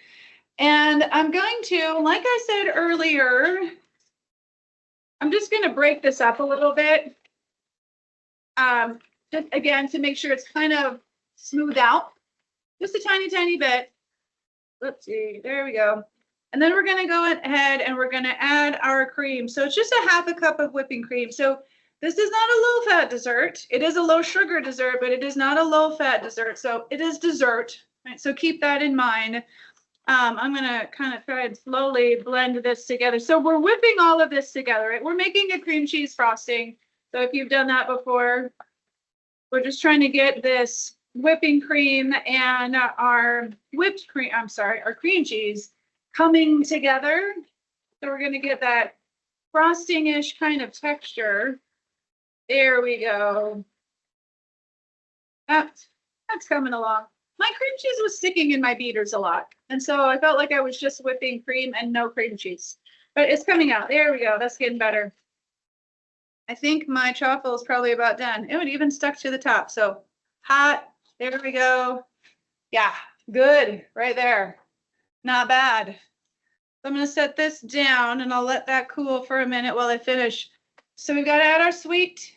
And I'm going to, like I said earlier, I'm just going to break this up a little bit. Just again, to make sure it's kind of smooth out. Just a tiny, tiny bit. Let's see, there we go. And then we're going to go ahead and we're going to add our cream. So it's just a half a cup of whipping cream. So this is not a low-fat dessert. It is a low-sugar dessert, but it is not a low-fat dessert. So it is dessert, right? So keep that in mind. I'm going to kind of try and slowly blend this together. So we're whipping all of this together, right? We're making a cream cheese frosting. So if you've done that before, we're just trying to get this whipping cream and our whipped cream, our cream cheese coming together. So we're going to get that frosting-ish kind of texture. There we go. That's coming along. My cream cheese was sticking in my beaters a lot. And so I felt like I was just whipping cream and no cream cheese. But it's coming out. There we go. That's getting better. I think my chaffle is probably about done. It even stuck to the top. So hot. There we go. Yeah, good. Right there. Not bad. So I'm going to set this down and I'll let that cool for a minute while I finish. So we've got to add our sweet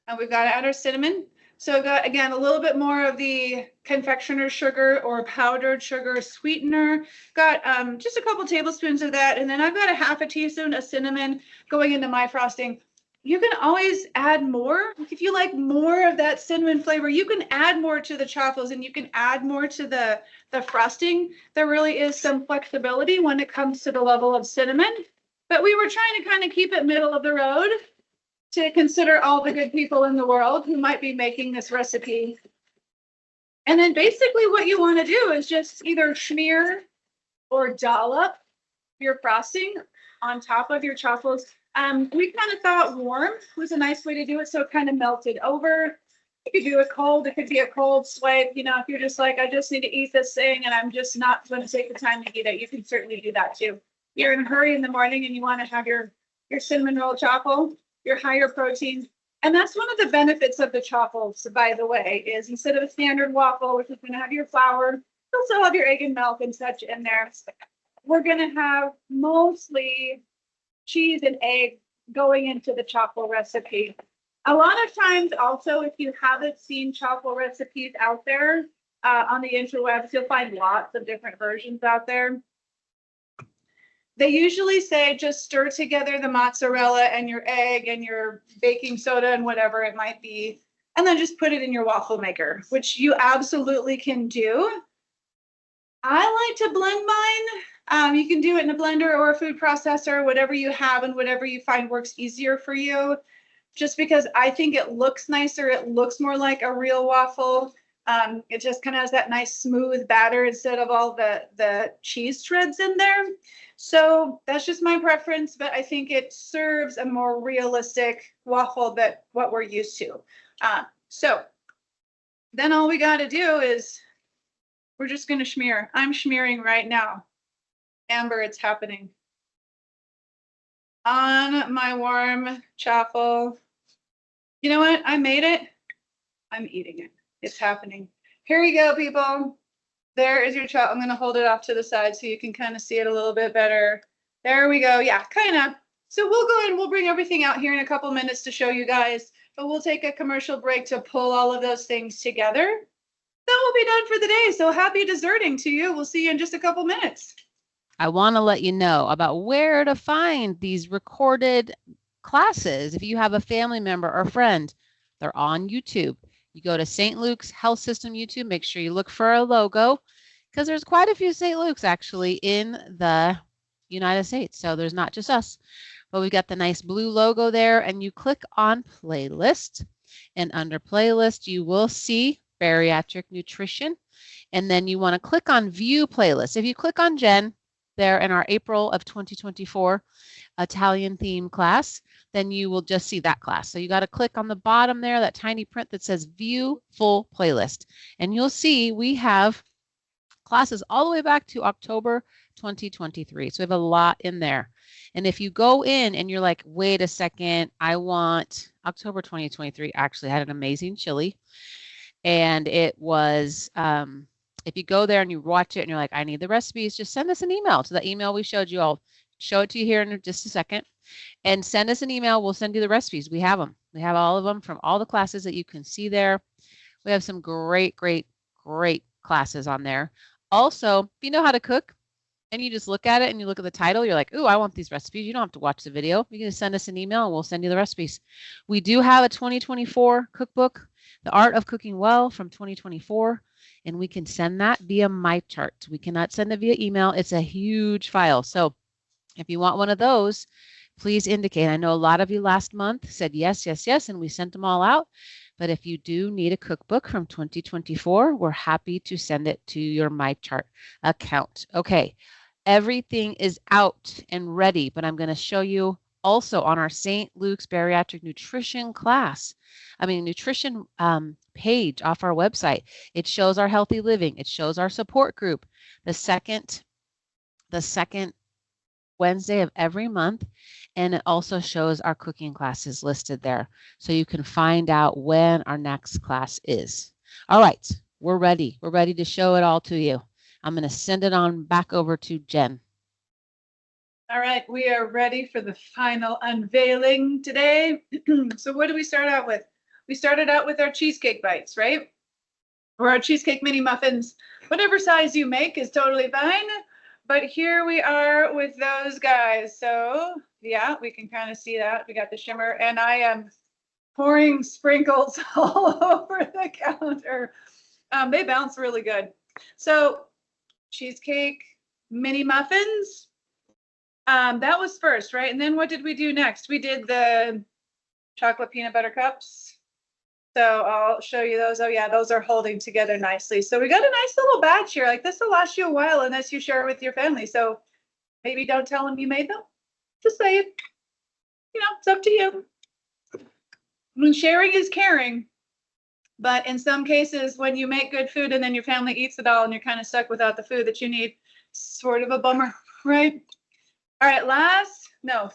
and we've got to add our cinnamon. So I've got, again, a little bit more of the confectioner's sugar or powdered sugar sweetener. Got just a couple tablespoons of that. And then I've got a half a teaspoon of cinnamon going into my frosting. You can always add more. If you like more of that cinnamon flavor, you can add more to the chaffles and you can add more to the frosting. There really is some flexibility when it comes to the level of cinnamon. But we were trying to kind of keep it middle of the road to consider all the good people in the world who might be making this recipe. And then basically what you want to do is just either smear or dollop your frosting on top of your chaffles. We kind of thought warm was a nice way to do it, so it kind of melted over. You could do it cold. It could be a cold swipe. You know, if you're just like, I just need to eat this thing and I'm just not going to take the time to eat it, you can certainly do that too. You're in a hurry in the morning and you want to have your cinnamon roll chaffle, your higher protein. And that's one of the benefits of the chaffles, by the way, is instead of a standard waffle, which is going to have your flour, you'll still have your egg and milk and such in there. We're going to have mostly cheese and egg going into the chaffle recipe. A lot of times also, if you haven't seen chaffle recipes out there on the interwebs, you'll find lots of different versions out there. They usually say just stir together the mozzarella and your egg and your baking soda and whatever it might be, and then just put it in your waffle maker, which you absolutely can do. I like to blend mine. You can do it in a blender or a food processor, whatever you have and whatever you find works easier for you. Just because I think it looks nicer, it looks more like a real waffle. It just kind of has that nice smooth batter instead of all the cheese shreds in there. So that's just my preference, but I think it serves a more realistic waffle than what we're used to. So then all we got to do is we're just going to smear. I'm smearing right now. Amber, it's happening. On my warm chaffle. You know what? I made it. I'm eating it. It's happening. Here you go, people. There is your chaffle. I'm going to hold it off to the side so you can kind of see it a little bit better. There we go. Yeah, kind of. So we'll go and we'll bring everything out here in a couple minutes to show you guys, but we'll take a commercial break to pull all of those things together. That will be done for the day. So happy desserting to you. We'll see you in just a couple minutes. I want to let you know about where to find these recorded classes. If you have a family member or friend, they're on YouTube. You go to St. Luke's Health System YouTube, make sure you look for a logo because there's quite a few St. Luke's actually in the United States. So there's not just us, but we've got the nice blue logo there, and you click on playlist, and under playlist, you will see bariatric nutrition. And then you want to click on view playlist. If you click on Jen there in our April of 2024 Italian theme class, then you will just see that class. So you got to click on the bottom there, that tiny print that says view full playlist. And you'll see we have classes all the way back to October 2023. So we have a lot in there. And if you go in and you're like, wait a second, I want October 2023 actually had an amazing chili. And it was, if you go there and you watch it and you're like, I need the recipes, just send us an email to the email we showed you. I'll show it to you here in just a second. And send us an email. We'll send you the recipes. We have them. We have all of them from all the classes that you can see there. We have some great, great, great classes on there. Also, if you know how to cook and you just look at it and you look at the title, you're like, ooh, I want these recipes. You don't have to watch the video. You can just send us an email and we'll send you the recipes. We do have a 2024 cookbook, The Art of Cooking Well from 2024, and we can send that via MyChart. We cannot send it via email. It's a huge file. So if you want one of those, please indicate. I know a lot of you last month said yes, yes, yes, and we sent them all out. But if you do need a cookbook from 2024, we're happy to send it to your MyChart account. Okay, everything is out and ready, but I'm going to show you also on our St. Luke's Bariatric Nutrition nutrition page off our website. It shows our healthy living. It shows our support group. The second Wednesday of every month, and it also shows our cooking classes listed there, so you can find out when our next class is. All right, we're ready. We're ready to show it all to you. I'm going to send it on back over to Jen. All right, we are ready for the final unveiling today. So what do we start out with? We started out with our cheesecake bites, right? Or our cheesecake mini muffins. Whatever size you make is totally fine. But here we are with those guys. So yeah, we can kind of see that. We got the shimmer, and I am pouring sprinkles all over the counter. They bounce really good. So cheesecake mini muffins. That was first, right? And then what did we do next? We did the chocolate peanut butter cups. So I'll show you those. Oh yeah, those are holding together nicely. So we got a nice little batch here. Like this will last you a while unless you share it with your family. So maybe don't tell them you made them. Just say it. You know, it's up to you. I mean, sharing is caring. But in some cases, when you make good food and then your family eats it all and you're kind of stuck without the food that you need, sort of a bummer, right? All right,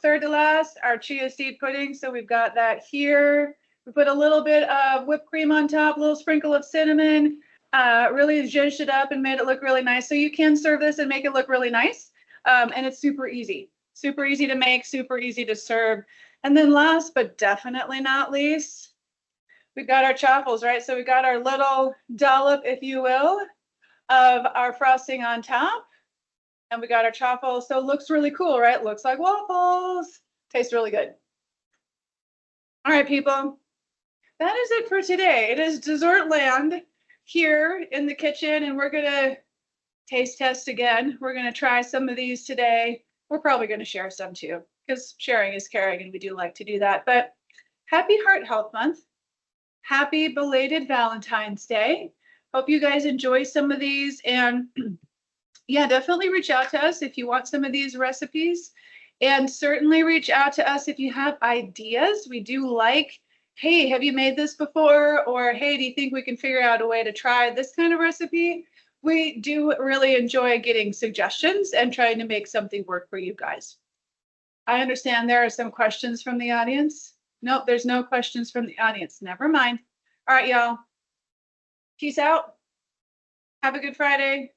third to last, our chia seed pudding. So we've got that here. We put a little bit of whipped cream on top, a little sprinkle of cinnamon, really zhuzhed it up and made it look really nice. So you can serve this and make it look really nice. And it's super easy to make, super easy to serve. And then last, but definitely not least, we've got our chaffles, right? So we got our little dollop, if you will, of our frosting on top. And we got our chaffles. So it looks really cool, right? Looks like waffles. Tastes really good. All right, people. That is it for today. It is dessert land here in the kitchen, and we're going to taste test again. We're going to try some of these today. We're probably going to share some too, because sharing is caring, and we do like to do that. But happy Heart Health Month. Happy belated Valentine's Day. Hope you guys enjoy some of these, and yeah, definitely reach out to us if you want some of these recipes, and certainly reach out to us if you have ideas. We do like, hey, have you made this before? Or, hey, do you think we can figure out a way to try this kind of recipe? We do really enjoy getting suggestions and trying to make something work for you guys. I understand there are some questions from the audience. Nope, there's no questions from the audience. Never mind. All right, y'all. Peace out. Have a good Friday.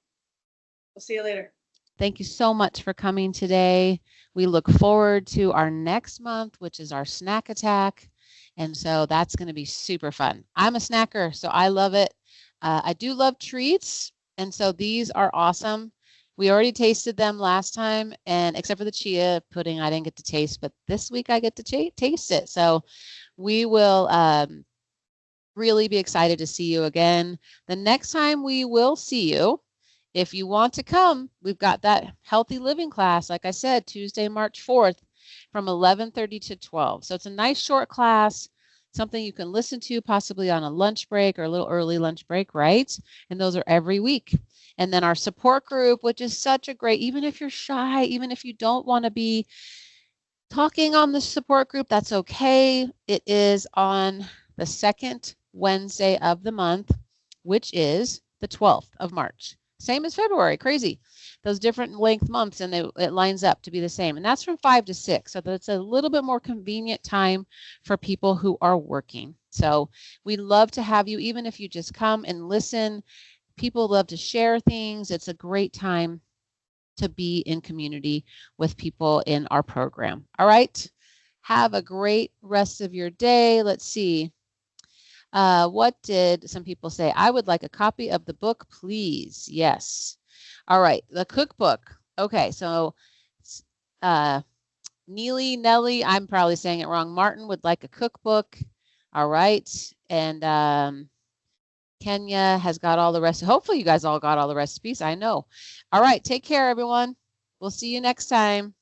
We'll see you later. Thank you so much for coming today. We look forward to our next month, which is our snack attack. And so that's going to be super fun. I'm a snacker, so I love it. I do love treats. And so these are awesome. We already tasted them last time, and except for the chia pudding, I didn't get to taste, but this week I get to taste it. So we will really be excited to see you again. The next time we will see you, if you want to come, we've got that healthy living class, like I said, Tuesday, March 4th from 11:30 to 12. So it's a nice short class, something you can listen to possibly on a lunch break or a little early lunch break, right? And those are every week. And then our support group, which is such a great, even if you're shy, even if you don't want to be talking on the support group, that's okay. It is on the second Wednesday of the month, which is the 12th of March. Same as February, crazy. Those different length months, and it lines up to be the same. And that's from 5 to 6. So that's a little bit more convenient time for people who are working. So we love to have you, even if you just come and listen. People love to share things. It's a great time to be in community with people in our program. All right. Have a great rest of your day. Let's see. What did some people say? I would like a copy of the book, please. Yes. All right. The cookbook. Okay. So Nelly, I'm probably saying it wrong. Martin would like a cookbook. All right. And Kenya has got all the rest. Hopefully you guys all got all the recipes. I know. All right. Take care, everyone. We'll see you next time.